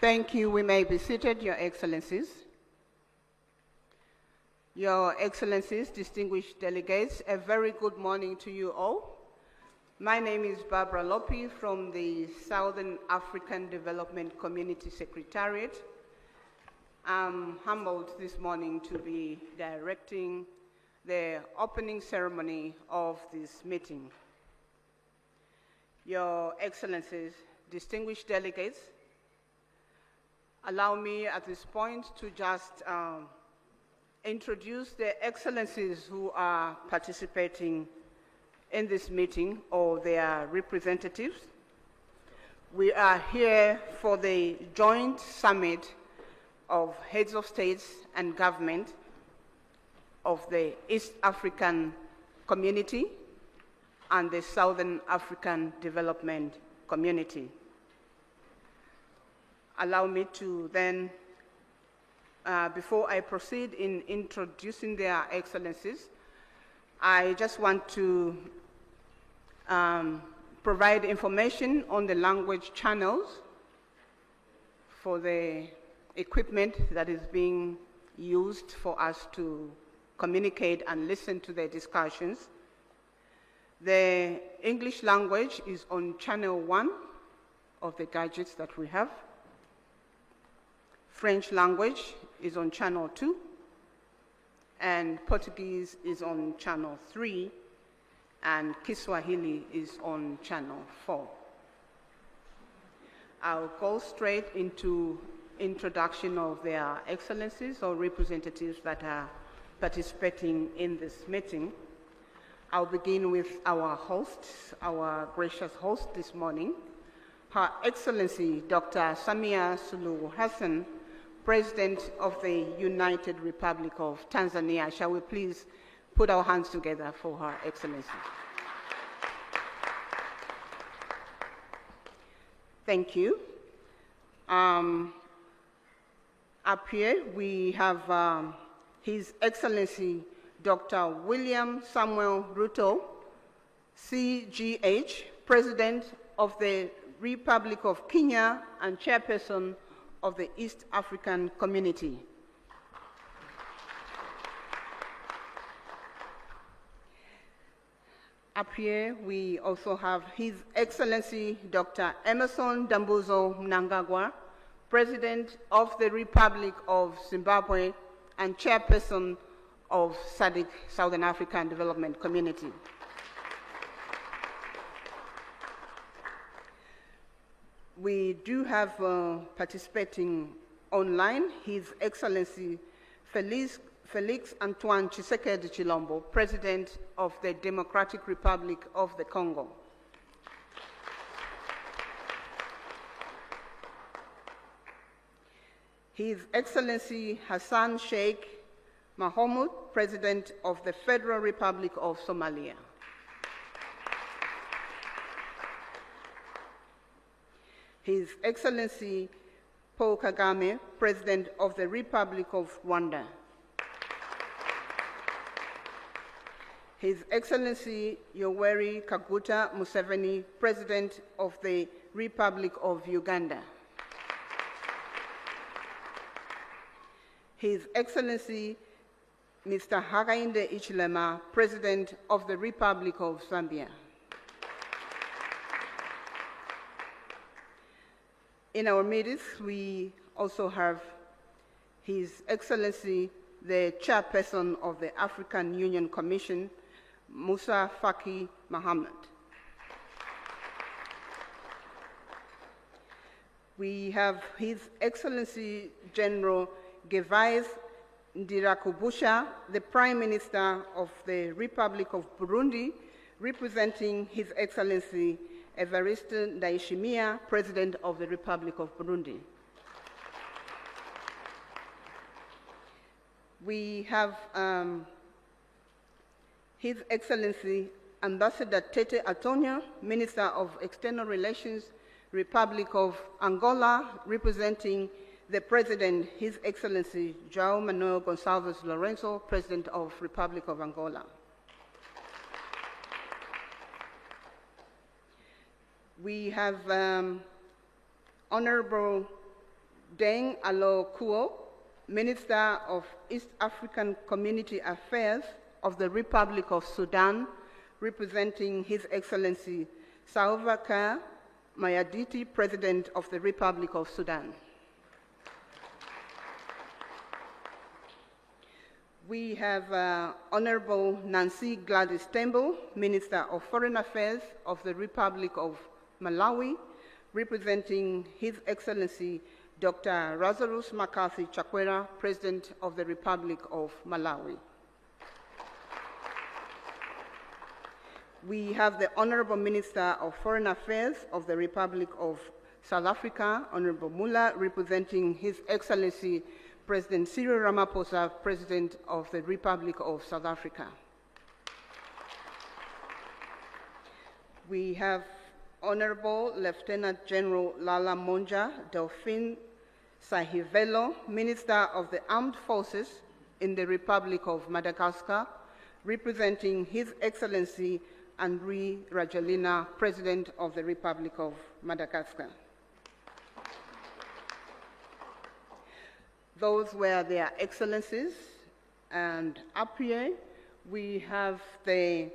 Thank you. We may be seated, Your Excellencies. Your Excellencies, distinguished delegates, a very good morning to you all. My name is Barbara Lopi from the Southern African Development Community Secretariat. I'm humbled this morning to be directing the opening ceremony of this meeting. Your Excellencies, distinguished delegates, allow me at this point to just introduce the excellencies who are participating in this meeting or their representatives. We are here for the joint summit of heads of states and government of the East African Community and the Southern African Development Community. Allow me to then, before I proceed in introducing their excellencies, I just want to provide information on the language channels for the equipment that is being used for us to communicate and listen to the discussions. The English language is on channel 1 of the gadgets that we have. French language is on channel 2, and Portuguese is on channel 3, and Kiswahili is on channel 4. I'll go straight into introduction of their excellencies or representatives that are participating in this meeting. I'll begin with our host, our gracious host this morning, Her Excellency Dr. Samia Suluhu Hassan, President of the United Republic of Tanzania. Shall we please put our hands together for Her Excellency? Thank you. Up here we have His Excellency Dr. William Samuel Ruto, CGH, President of the Republic of Kenya and Chairperson of the East African Community. Up here, we also have His Excellency Dr. Emerson Dambuzo Mnangagwa, President of the Republic of Zimbabwe and Chairperson of SADC, Southern African Development Community. We do have participating online His Excellency Felix Antoine Tshisekedi Chilombo, President of the Democratic Republic of the Congo. His Excellency Hassan Sheikh Mohamud, President of the Federal Republic of Somalia. His Excellency Paul Kagame, President of the Republic of Rwanda. His Excellency Yoweri Kaguta Museveni, President of the Republic of Uganda. His Excellency Mr. Hakainde Hichilema, President of the Republic of Zambia. In our midst, we also have His Excellency, the Chairperson of the African Union Commission, Musa Faki Mohammed. We have His Excellency General Gervais Ndirakubusha, the Prime Minister of the Republic of Burundi, representing His Excellency Evariste Ndayishimiye, President of the Republic of Burundi. We have His Excellency Ambassador Tete Antonio, Minister of External Relations, Republic of Angola, representing the President, His Excellency João Manuel Gonçalves Lourenço, President of Republic of Angola. We have Honorable Deng Alo Kuo, Minister of East African Community Affairs of the Republic of Sudan, representing His Excellency Salva Kiir Mayardit, President of the Republic of Sudan. We have Honorable Nancy Gladys Tembo, Minister of Foreign Affairs of the Republic of Malawi, representing His Excellency Dr. Lazarus McCarthy Chakwera, President of the Republic of Malawi. We have the Honorable Minister of Foreign Affairs of the Republic of South Africa, Honorable Mula, representing His Excellency President Cyril Ramaphosa, President of the Republic of South Africa. We have Honorable Lieutenant General Lala Monja Delphine Sahivelo, Minister of the Armed Forces in the Republic of Madagascar, representing His Excellency Andry Rajoelina, President of the Republic of Madagascar. Those were their excellencies, and up here we have the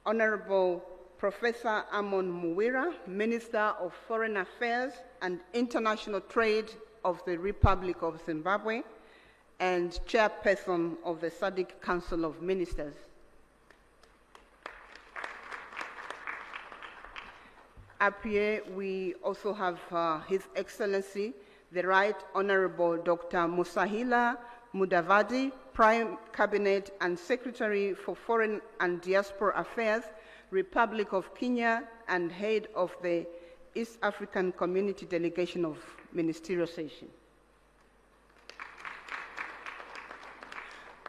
Honorable Professor Amon Muwira, Minister of Foreign Affairs and International Trade of the Republic of Zimbabwe and Chairperson of the SADC Council of Ministers. Up here we also have His Excellency the Right Honorable Dr. Musahila Mudavadi, Prime Cabinet and Secretary for Foreign and Diaspora Affairs, Republic of Kenya, and Head of the East African Community Delegation of Ministerial Session.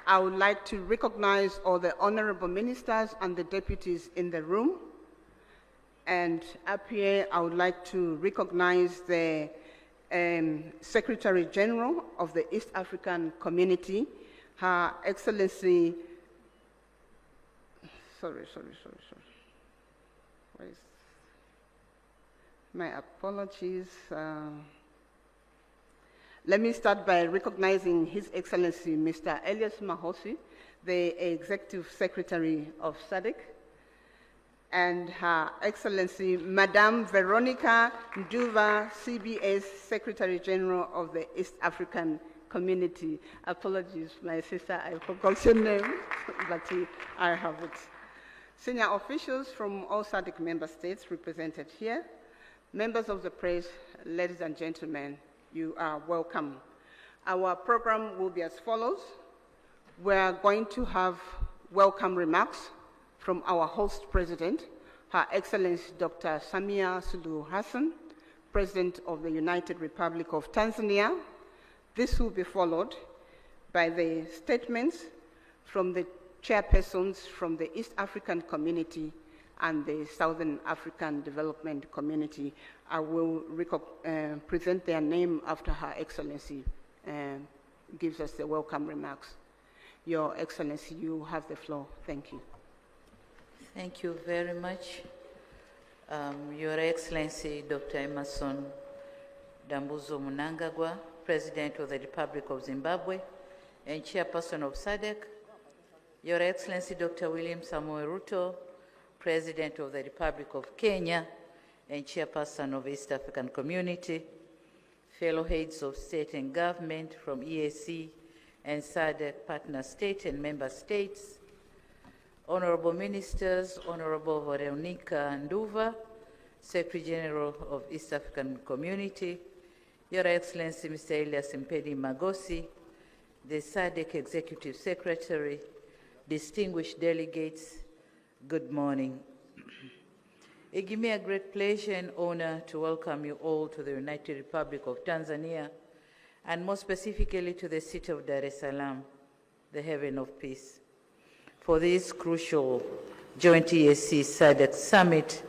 I would like to recognize all the honorable ministers and the deputies in the room. And up here, I would like to recognize the Secretary General of the East African Community, Her Excellency, my apologies. Let me start by recognizing His Excellency Mr. Elias Mahosi, the Executive Secretary of SADC, and Her Excellency Madame Veronica Nduva, CBS Secretary General of the East African Community. Apologies, my sister, I forgot your name, but I have it. Senior officials from all SADC member states represented here, members of the press, ladies and gentlemen, you are welcome. Our program will be as follows. We are going to have welcome remarks from our host president, Her Excellency Dr. Samia Suluhu Hassan, President of the United Republic of Tanzania. This will be followed by the statements from the chairpersons from the East African Community and the Southern African Development Community. I will present their name after Her Excellency gives us the welcome remarks. Your Excellency, you have the floor. Thank you. Thank you very much. Your Excellency, Dr. Emerson Dambuzo Mnangagwa, President of the Republic of Zimbabwe and Chairperson of SADC. Your Excellency, Dr. William Samoei Ruto, President of the Republic of Kenya and Chairperson of East African Community. Fellow heads of state and government from EAC and SADC partner state and member states. Honorable Ministers, Honorable Veronica Nduva, Secretary General of East African Community, Your Excellency Mr. Elias Mpedi Magosi, the SADC Executive Secretary, distinguished delegates, good morning. It gives me a great pleasure and honor to welcome you all to the United Republic of Tanzania, and more specifically to the city of Dar es Salaam, the haven of peace, for this crucial joint EAC-SADC summit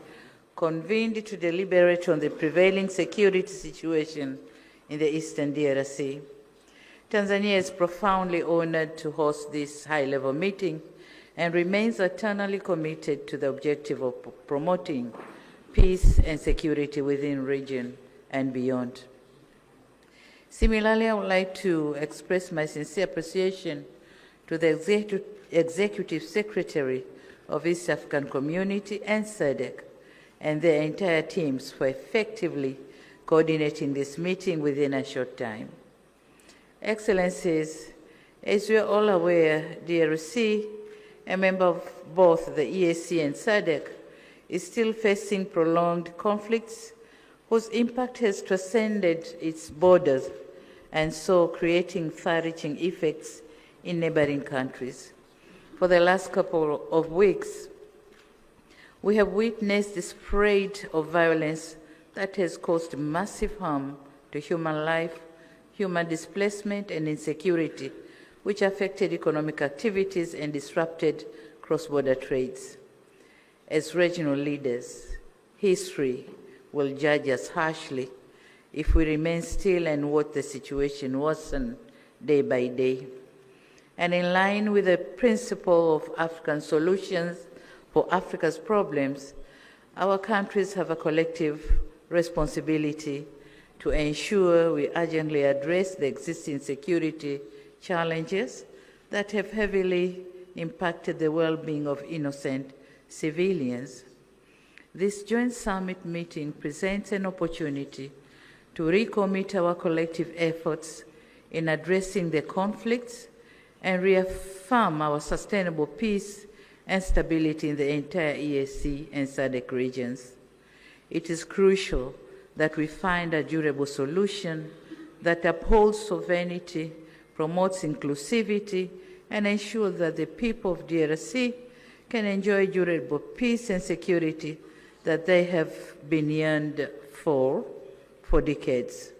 convened to deliberate on the prevailing security situation in the Eastern DRC. Tanzania is profoundly honored to host this high-level meeting and remains eternally committed to the objective of promoting peace and security within the region and beyond. Similarly, I would like to express my sincere appreciation to the Executive Secretary of East African Community and SADC and their entire teams for effectively coordinating this meeting within a short time. Excellencies, as we are all aware, DRC, a member of both the EAC and SADC, is still facing prolonged conflicts whose impact has transcended its borders and so creating far-reaching effects in neighboring countries. For the last couple of weeks, we have witnessed the spread of violence that has caused massive harm to human life, human displacement, and insecurity, which affected economic activities and disrupted cross-border trades. As regional leaders, history will judge us harshly if we remain still and watch the situation worsen day by day. And in line with the principle of African solutions for Africa's problems, our countries have a collective responsibility to ensure we urgently address the existing security challenges that have heavily impacted the well-being of innocent civilians. This joint summit meeting presents an opportunity to recommit our collective efforts in addressing the conflicts and reaffirm our sustainable peace and stability in the entire EAC and SADC regions. It is crucial that we find a durable solution that upholds sovereignty, promotes inclusivity, and ensures that the people of DRC can enjoy durable peace and security that they have been yearned for decades.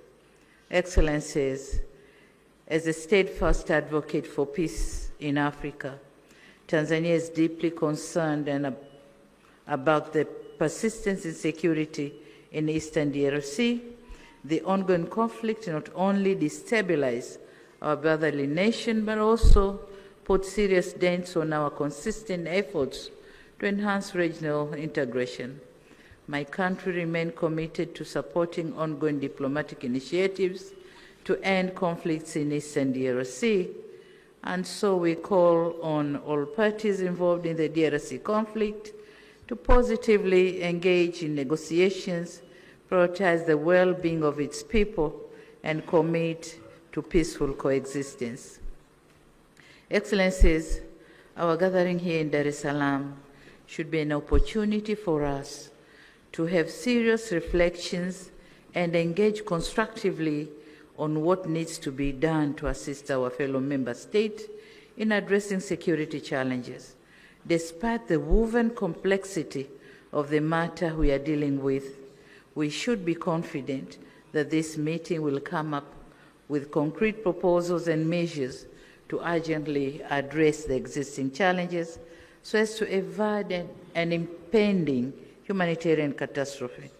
Excellencies, as a steadfast advocate for peace in Africa, Tanzania is deeply concerned about the persistent insecurity in Eastern DRC. The ongoing conflict not only destabilizes our brotherly nation, but also put serious dents on our consistent efforts to enhance regional integration. My country remains committed to supporting ongoing diplomatic initiatives to end conflicts in Eastern DRC, and so we call on all parties involved in the DRC conflict to positively engage in negotiations, prioritize the well-being of its people, and commit to peaceful coexistence. Excellencies, our gathering here in Dar es Salaam should be an opportunity for us to have serious reflections and engage constructively on what needs to be done to assist our fellow member states in addressing security challenges. Despite the woven complexity of the matter we are dealing with, we should be confident that this meeting will come up with concrete proposals and measures to urgently address the existing challenges so as to avoid an impending humanitarian catastrophe.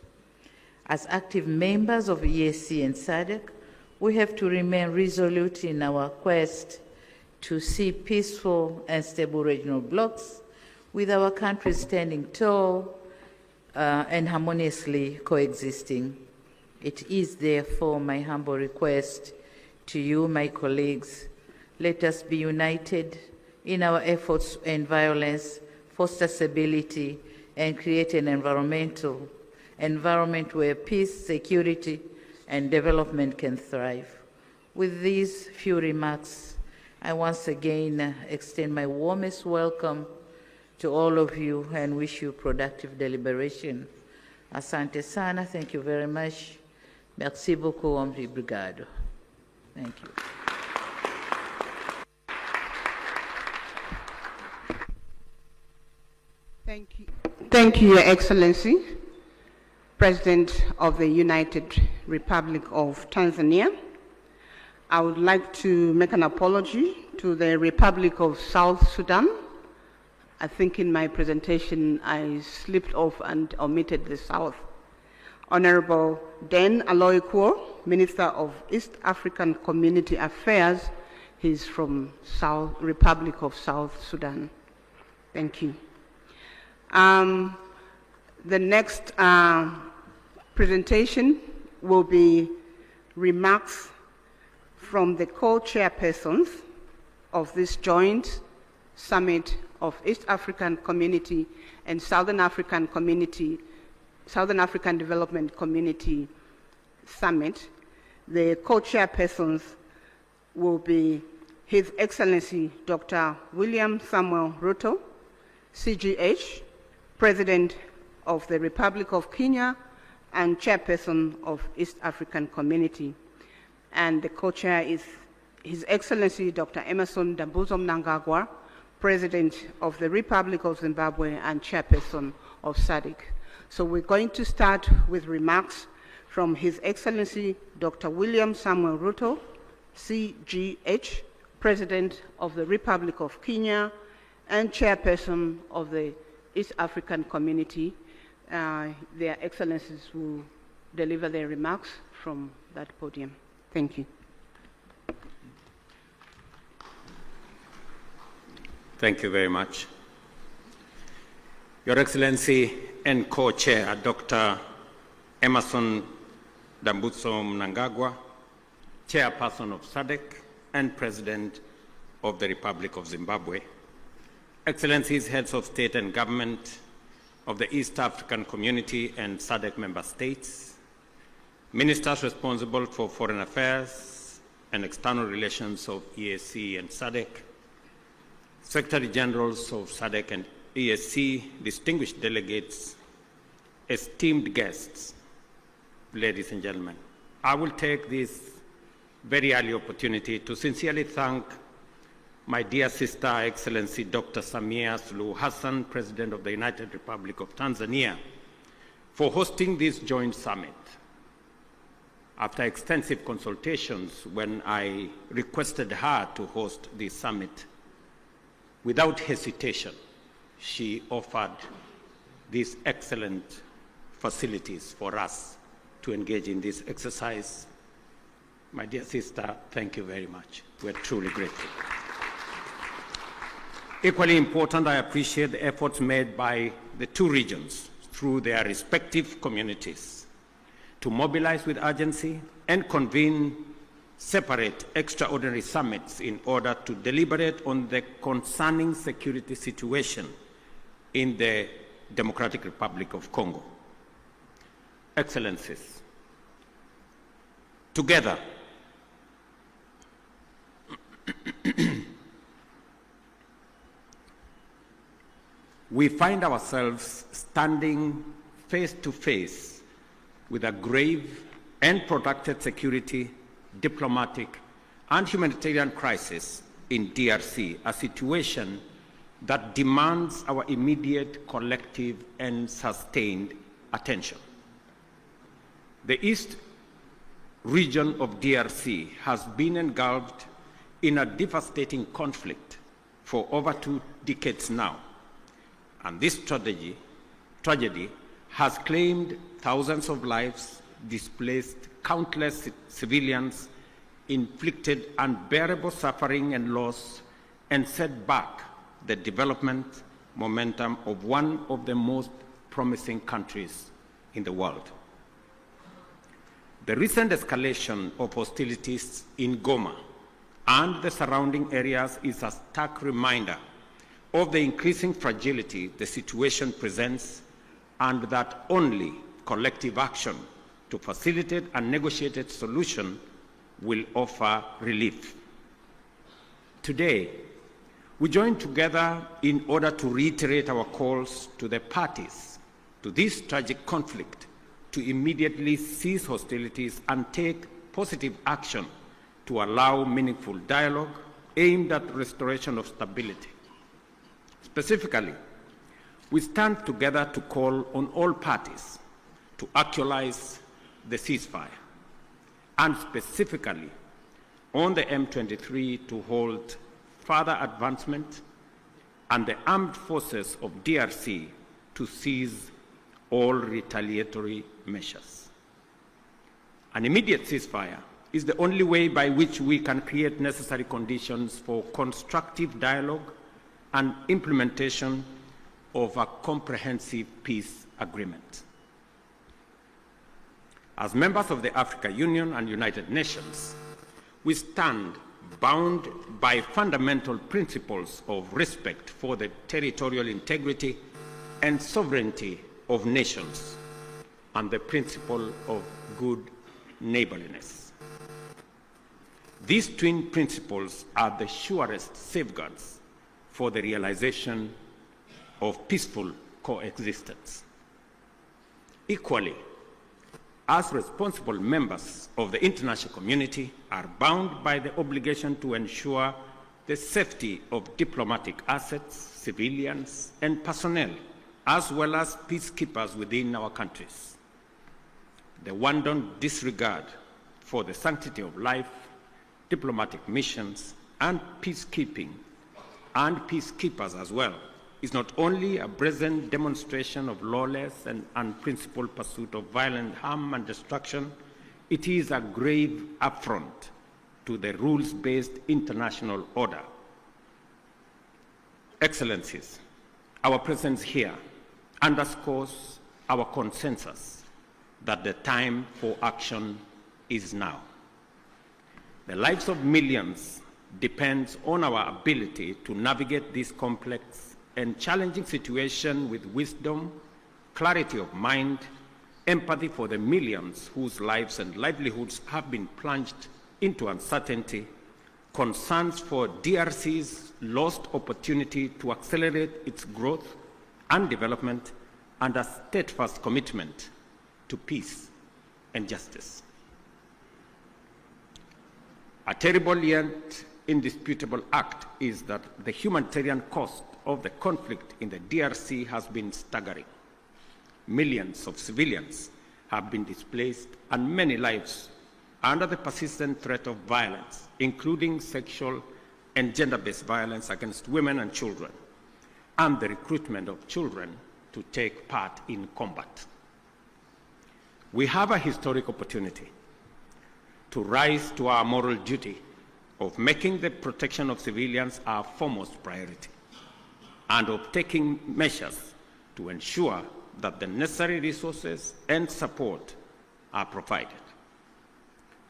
As active members of EAC and SADC, we have to remain resolute in our quest to see peaceful and stable regional blocs, with our countries standing tall and harmoniously coexisting. It is therefore my humble request to you, my colleagues, let us be united in our efforts to end violence, foster stability, and create an environment where peace, security, and development can thrive. With these few remarks, I once again extend my warmest welcome to all of you and wish you productive deliberation. Asante sana, thank you very much. Merci beaucoup, obrigado. Thank you. Thank you. Thank you, Your Excellency, President of the United Republic of Tanzania. I would like to make an apology to the Republic of South Sudan. I think in my presentation I slipped off and omitted the South. Honorable Den Aloykuo, Minister of East African Community Affairs, he's from Republic of South Sudan. Thank you. The next presentation will be remarks from the co-chairpersons of this joint summit of East African Community and Southern African Development Community Summit. The co-chairpersons will be His Excellency Dr. William Samuel Ruto, CGH, President of the Republic of Kenya and Chairperson of East African Community. And the co-chair is His Excellency Dr. Emmerson Dambuzo Mnangagwa, President of the Republic of Zimbabwe and Chairperson of SADC. So we're going to start with remarks from His Excellency Dr. William Samuel Ruto, CGH, President of the Republic of Kenya and Chairperson of the East African Community. Their Excellencies will deliver their remarks from that podium. Thank you. Thank you very much. Your Excellency and Co-Chair, Dr. Emmerson Dambuzo Mnangagwa, Chairperson of SADC and President of the Republic of Zimbabwe, Excellencies, Heads of State and Government of the East African Community and SADC member states, Ministers responsible for Foreign Affairs and External Relations of EAC and SADC, Secretary Generals of SADC and EAC, distinguished delegates, esteemed guests, ladies and gentlemen, I will take this very early opportunity to sincerely thank my dear sister, Excellency Dr. Samia Suluhu Hassan, President of the United Republic of Tanzania, for hosting this joint summit. After extensive consultations, when I requested her to host this summit, without hesitation, she offered these excellent facilities for us to engage in this exercise. My dear sister, thank you very much. We're truly grateful. Equally important, I appreciate the efforts made by the two regions through their respective communities to mobilize with urgency and convene separate extraordinary summits in order to deliberate on the concerning security situation in the Democratic Republic of Congo. Excellencies, together, we find ourselves standing face to face with a grave and protracted security, diplomatic, and humanitarian crisis in DRC, a situation that demands our immediate, collective, and sustained attention. The East region of DRC has been engulfed in a devastating conflict for over 2 decades now, and this tragedy has claimed thousands of lives, displaced countless civilians, inflicted unbearable suffering and loss, and set back the development momentum of one of the most promising countries in the world. The recent escalation of hostilities in Goma and the surrounding areas is a stark reminder of the increasing fragility the situation presents, and that only collective action to facilitate a negotiated solution will offer relief. Today, we join together in order to reiterate our calls to the parties to this tragic conflict to immediately cease hostilities and take positive action to allow meaningful dialogue aimed at restoration of stability. Specifically, we stand together to call on all parties to actualize the ceasefire, and specifically on the M23 to hold further advancement and the armed forces of DRC to cease all retaliatory measures. An immediate ceasefire is the only way by which we can create necessary conditions for constructive dialogue and implementation of a comprehensive peace agreement. As members of the African Union and United Nations, we stand bound by fundamental principles of respect for the territorial integrity and sovereignty of nations and the principle of good neighborliness. These twin principles are the surest safeguards for the realization of peaceful coexistence. Equally, as responsible members of the international community are bound by the obligation to ensure the safety of diplomatic assets, civilians, and personnel, as well as peacekeepers within our countries. The wanton disregard for the sanctity of life, diplomatic missions, and peacekeeping, and peacekeepers as well, is not only a brazen demonstration of lawless and unprincipled pursuit of violent harm and destruction, it is a grave affront to the rules-based international order. Excellencies, our presence here underscores our consensus that the time for action is now. The lives of millions depends on our ability to navigate this complex and challenging situation with wisdom, clarity of mind, empathy for the millions whose lives and livelihoods have been plunged into uncertainty, concerns for DRC's lost opportunity to accelerate its growth and development, and a steadfast commitment to peace and justice. A terrible yet indisputable act is that the humanitarian cost of the conflict in the DRC has been staggering. Millions of civilians have been displaced and many lives under the persistent threat of violence, including sexual and gender-based violence against women and children, and the recruitment of children to take part in combat. We have a historic opportunity to rise to our moral duty of making the protection of civilians our foremost priority, and of taking measures to ensure that the necessary resources and support are provided.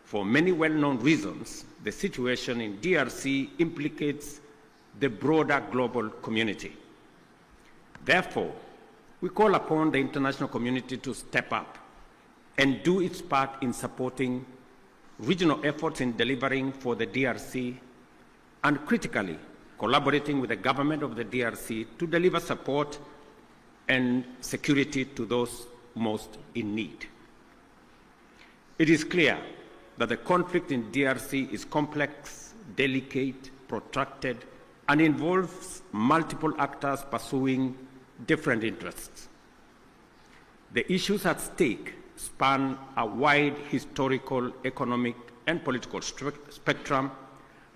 For many well-known reasons, the situation in DRC implicates the broader global community. Therefore, we call upon the international community to step up and do its part in supporting regional efforts in delivering for the DRC, and critically collaborating with the government of the DRC to deliver support and security to those most in need. It is clear that the conflict in DRC is complex, delicate, protracted, and involves multiple actors pursuing different interests. The issues at stake span a wide historical, economic, and political spectrum,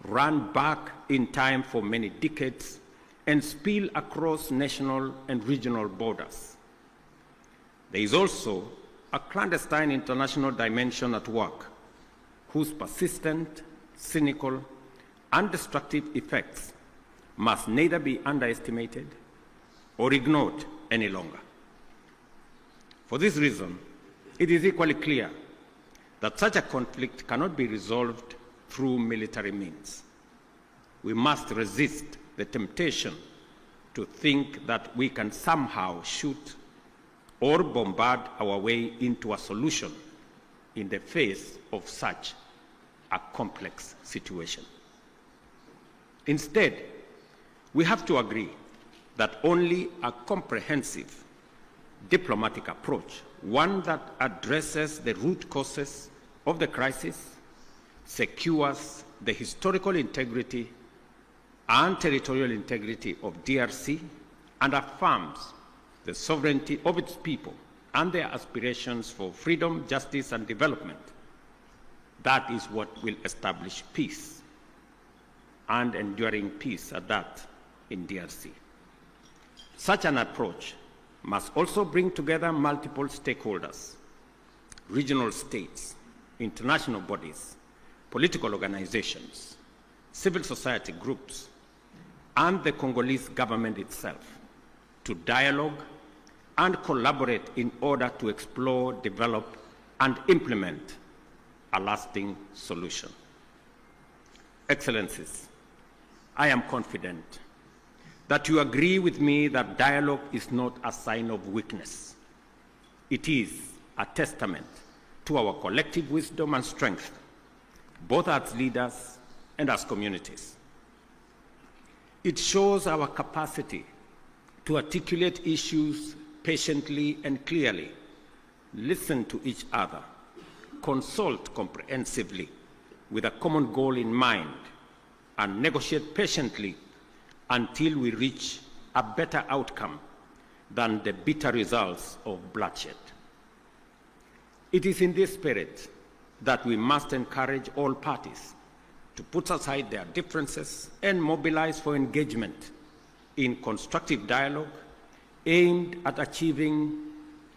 run back in time for many decades, and spill across national and regional borders. There is also a clandestine international dimension at work, whose persistent, cynical, and destructive effects must neither be underestimated or ignored any longer. For this reason, it is equally clear that such a conflict cannot be resolved through military means. We must resist the temptation to think that we can somehow shoot or bombard our way into a solution in the face of such a complex situation. Instead, we have to agree that only a comprehensive diplomatic approach, one that addresses the root causes of the crisis, secures the historical integrity and territorial integrity of DRC, and affirms the sovereignty of its people and their aspirations for freedom, justice, and development. That is what will establish peace, and enduring peace at that, in DRC. Such an approach must also bring together multiple stakeholders, regional states, international bodies, political organizations, civil society groups, and the Congolese government itself to dialogue and collaborate in order to explore, develop, and implement a lasting solution. Excellencies, I am confident that you agree with me that dialogue is not a sign of weakness. It is a testament to our collective wisdom and strength, both as leaders and as communities. It shows our capacity to articulate issues patiently and clearly, listen to each other, consult comprehensively with a common goal in mind, and negotiate patiently until we reach a better outcome than the bitter results of bloodshed. It is in this spirit that we must encourage all parties to put aside their differences and mobilize for engagement in constructive dialogue aimed at achieving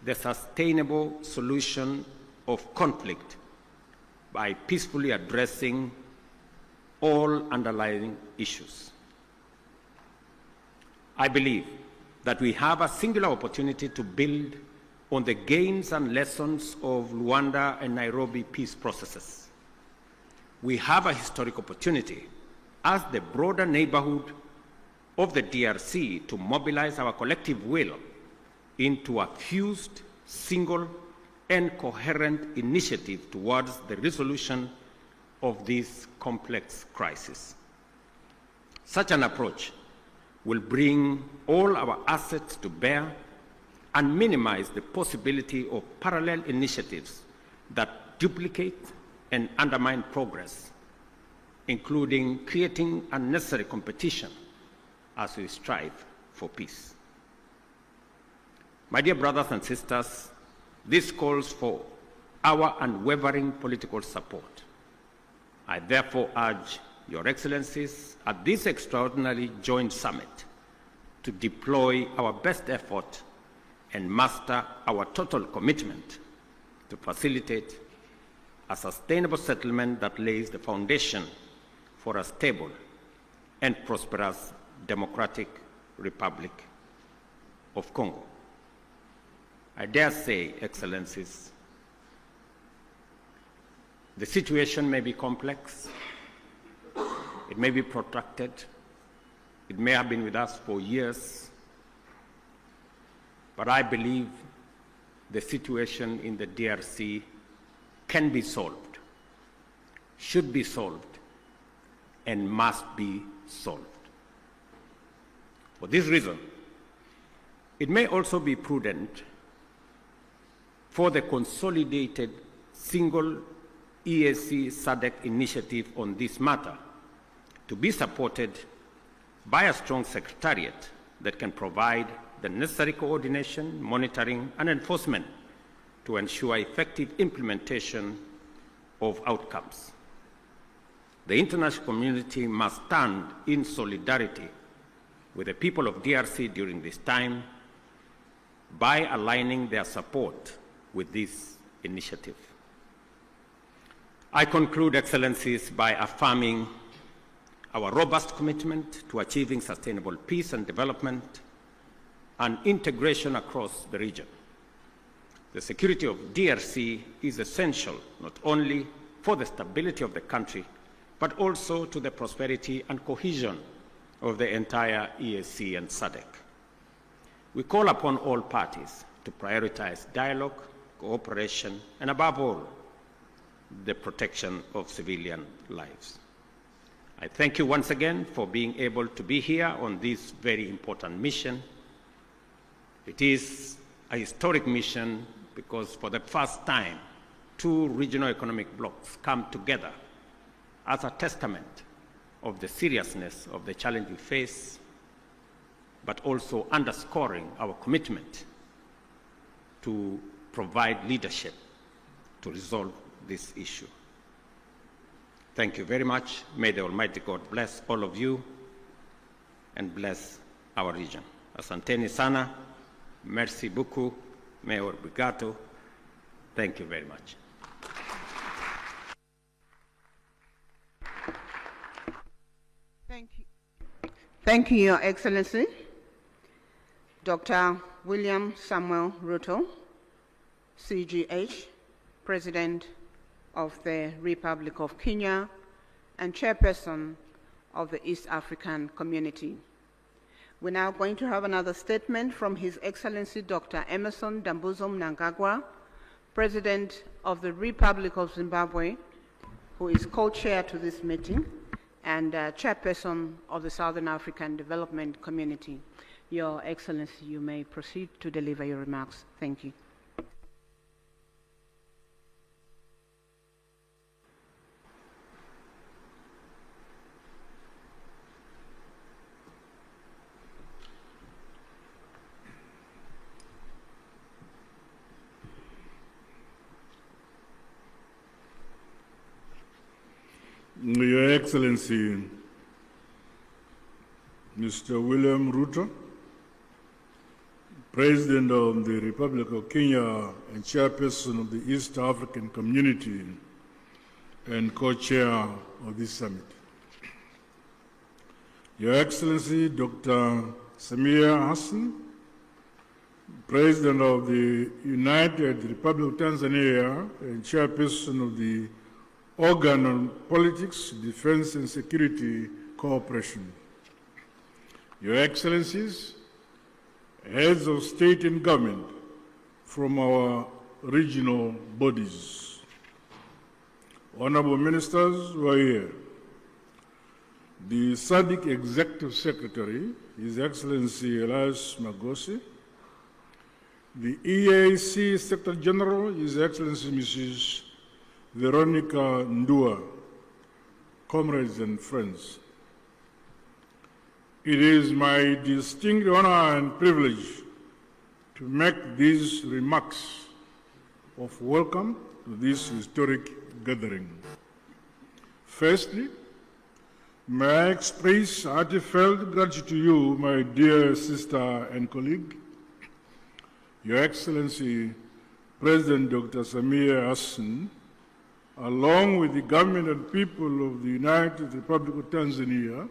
the sustainable solution of conflict by peacefully addressing all underlying issues. I believe that we have a singular opportunity to build on the gains and lessons of Rwanda and Nairobi peace processes. We have a historic opportunity as the broader neighborhood of the DRC to mobilize our collective will into a fused, single, and coherent initiative towards the resolution of this complex crisis. Such an approach will bring all our assets to bear and minimize the possibility of parallel initiatives that duplicate and undermine progress, including creating unnecessary competition as we strive for peace. My dear brothers and sisters, this calls for our unwavering political support. I therefore urge Your Excellencies at this extraordinary joint summit to deploy our best effort and muster our total commitment to facilitate a sustainable settlement that lays the foundation for a stable and prosperous Democratic Republic of Congo. I dare say, Excellencies, the situation may be complex, it may be protracted, it may have been with us for years, but I believe the situation in the DRC can be solved, should be solved, and must be solved. For this reason, it may also be prudent for the consolidated single Eac-Sadc initiative on this matter to be supported by a strong secretariat that can provide the necessary coordination, monitoring, and enforcement to ensure effective implementation of outcomes. The international community must stand in solidarity with the people of DRC during this time by aligning their support with this initiative. I conclude, Excellencies, by affirming our robust commitment to achieving sustainable peace and development and integration across the region. The security of DRC is essential not only for the stability of the country, but also to the prosperity and cohesion of the entire EAC and SADC. We call upon all parties to prioritize dialogue, cooperation, and above all, the protection of civilian lives. I thank you once again for being able to be here on this very important mission. It is a historic mission because for the first time, two regional economic blocs come together as a testament of the seriousness of the challenge we face, but also underscoring our commitment to provide leadership to resolve this issue. Thank you very much. May the Almighty God bless all of you and bless our region. Asanteni sana, merci beaucoup, Mayor Brigato. Thank you very much. Thank you, Your Excellency. Dr. William Samuel Ruto, CGH, President of the Republic of Kenya, and Chairperson of the East African Community. We're now going to have another statement from His Excellency Dr. Emmerson Dambuzo Mnangagwa, President of the Republic of Zimbabwe, who is co-chair to this meeting, and Chairperson of the Southern African Development Community. Your Excellency, you may proceed to deliver your remarks. Thank you. Your Excellency, Mr. William Ruto, President of the Republic of Kenya and Chairperson of the East African Community and co-chair of this summit. Your Excellency, Dr. Samia Hassan, President of the United Republic of Tanzania and Chairperson of the Organ on Politics, Defense and Security Cooperation. Your Excellencies, heads of state and government from our regional bodies, honorable ministers who are here, the SADC Executive Secretary, His Excellency Elias Magosi, the EAC Secretary General, His Excellency Mrs. Veronica Ndua, comrades and friends. It is my distinct honor and privilege to make these remarks of welcome to this historic gathering. Firstly, may I express heartfelt gratitude to you, my dear sister and colleague, Your Excellency, President Dr. Samia Hassan, along with the government and people of the United Republic of Tanzania,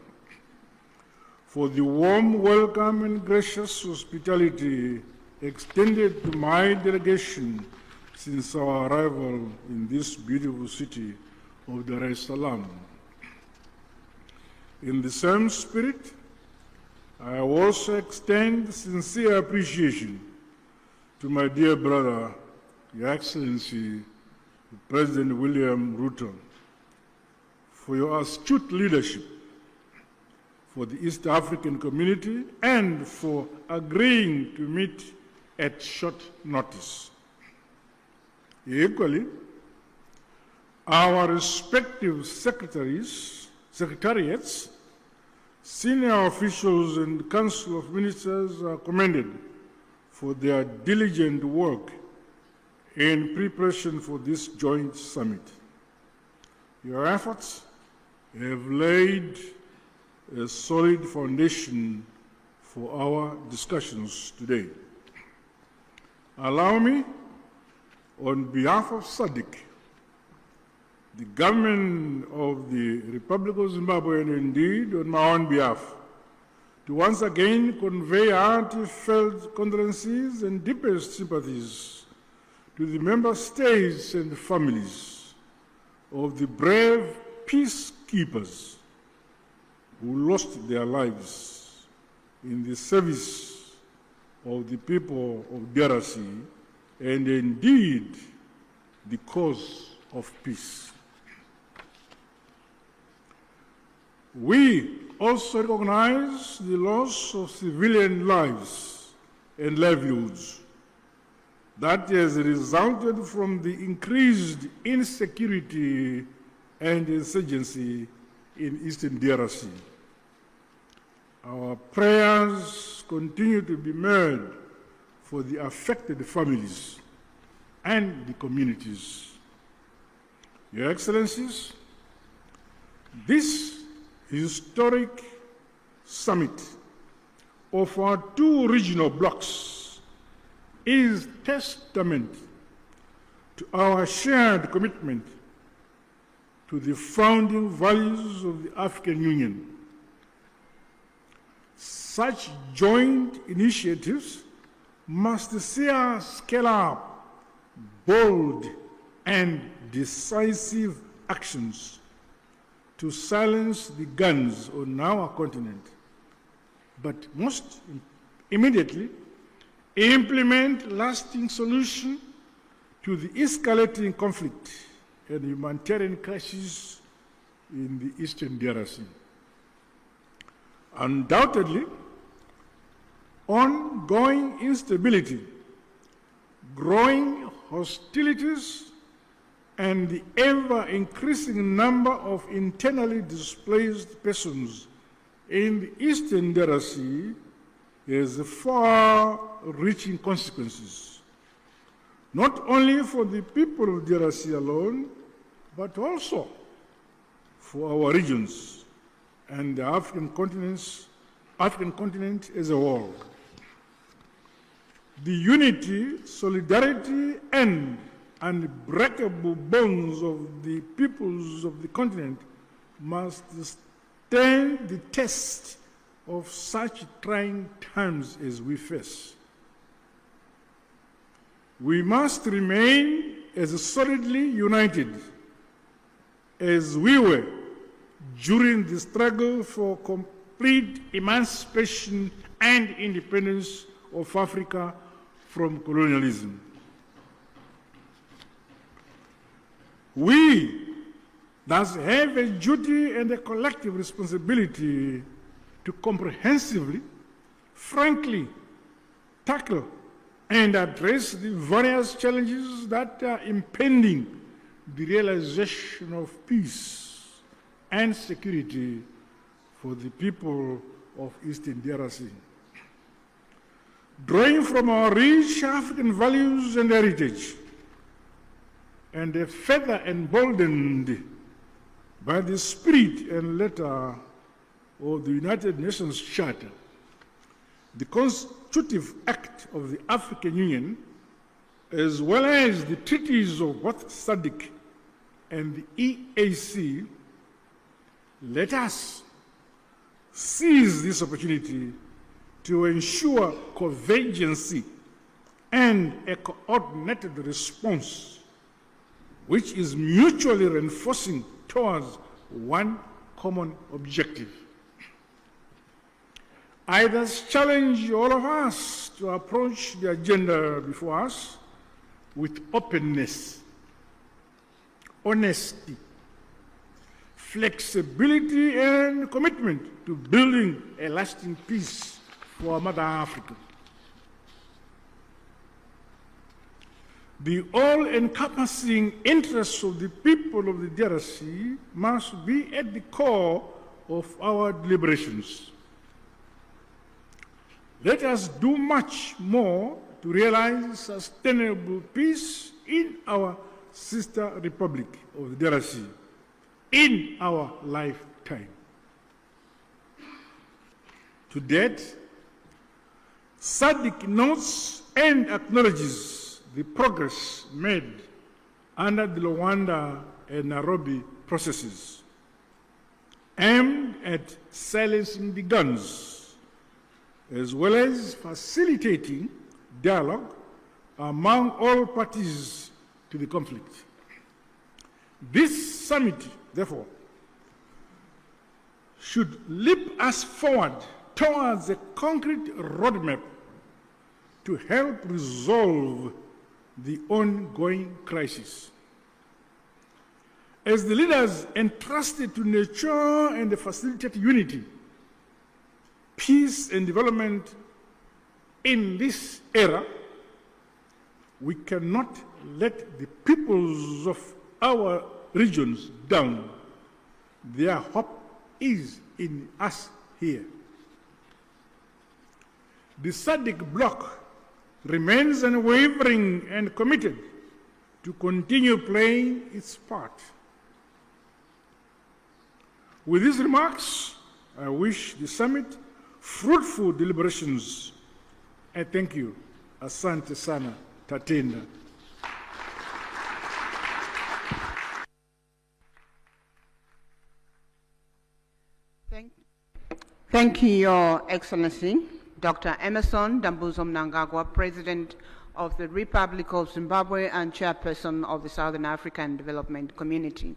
for the warm welcome and gracious hospitality extended to my delegation since our arrival in this beautiful city of Dar es Salaam. In the same spirit, I also extend sincere appreciation to my dear brother, Your Excellency, President William Ruto, for your astute leadership for the East African community and for agreeing to meet at short notice. Equally, our respective secretariats, senior officials and Council of Ministers are commended for their diligent work in preparation for this joint summit. Your efforts have laid a solid foundation for our discussions today. Allow me, on behalf of SADC, the government of the Republic of Zimbabwe, and indeed on my own behalf, to once again convey heartfelt condolences and deepest sympathies to the member states and families of the brave peacekeepers who lost their lives in the service of the people of DRC and indeed the cause of peace. We also recognize the loss of civilian lives and livelihoods that has resulted from the increased insecurity and insurgency in Eastern DRC. Our prayers continue to be made for the affected families and the communities. Your Excellencies, this historic summit of our two regional blocs is testament to our shared commitment to the founding values of the African Union. Such joint initiatives must see us scale up bold and decisive actions to silence the guns on our continent, but most immediately implement lasting solution to the escalating conflict and humanitarian crisis in the Eastern DRC. Undoubtedly, ongoing instability, growing hostilities, and the ever-increasing number of internally displaced persons in the Eastern DRC has far-reaching consequences, not only for the people of DRC alone, but also for our regions and the African continent as a whole. The unity, solidarity, and unbreakable bonds of the peoples of the continent must stand the test of such trying times as we face. We must remain as solidly united as we were during the struggle for complete emancipation and independence of Africa from colonialism. We thus have a duty and a collective responsibility to comprehensively, frankly, tackle and address the various challenges that are impeding the realization of peace and security for the people of Eastern DRC. Drawing from our rich African values and heritage, and further emboldened by the spirit and letter of the United Nations Charter, the constitutive act of the African Union, as well as the treaties of both SADC and the EAC, let us seize this opportunity to ensure convergence and a coordinated response which is mutually reinforcing towards one common objective. I thus challenge all of us to approach the agenda before us with openness, honesty, flexibility, and commitment to building a lasting peace for Mother Africa. The all-encompassing interests of the people of the DRC must be at the core of our deliberations. Let us do much more to realize sustainable peace in our sister republic of the DRC in our lifetime. To date, SADC notes and acknowledges the progress made under the Rwanda and Nairobi processes aimed at silencing the guns, as well as facilitating dialogue among all parties to the conflict. This summit, therefore, should leap us forward towards a concrete roadmap to help resolve the ongoing crisis. As the leaders entrusted to nurture and facilitate unity, peace, and development in this era, we cannot let the peoples of our regions down. Their hope is in us here. The SADC bloc remains unwavering and committed to continue playing its part. With these remarks, I wish the summit fruitful deliberations. I thank you. Asante sana, tatenda. Thank you, Your Excellency, Dr. Emerson Dambuzo Mnangagwa, President of the Republic of Zimbabwe and Chairperson of the Southern African Development Community.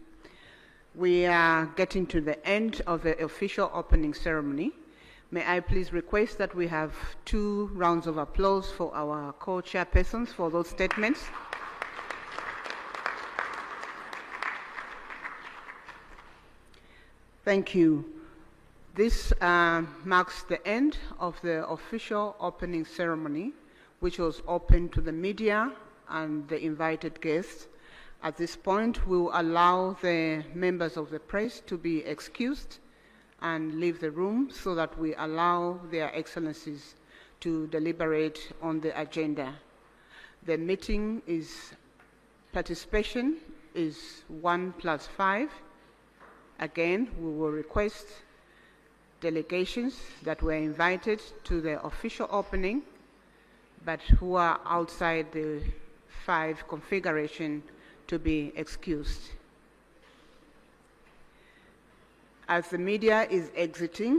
We are getting to the end of the official opening ceremony. May I please request that we have 2 rounds of applause for our co-chairpersons for those statements. Thank you. This marks the end of the official opening ceremony, which was open to the media and the invited guests. At this point, we will allow the members of the press to be excused and leave the room so that we allow their excellencies to deliberate on the agenda. The meeting participation is 1+5. Again, we will request delegations that were invited to the official opening, but who are outside the 5 configuration to be excused. As the media is exiting,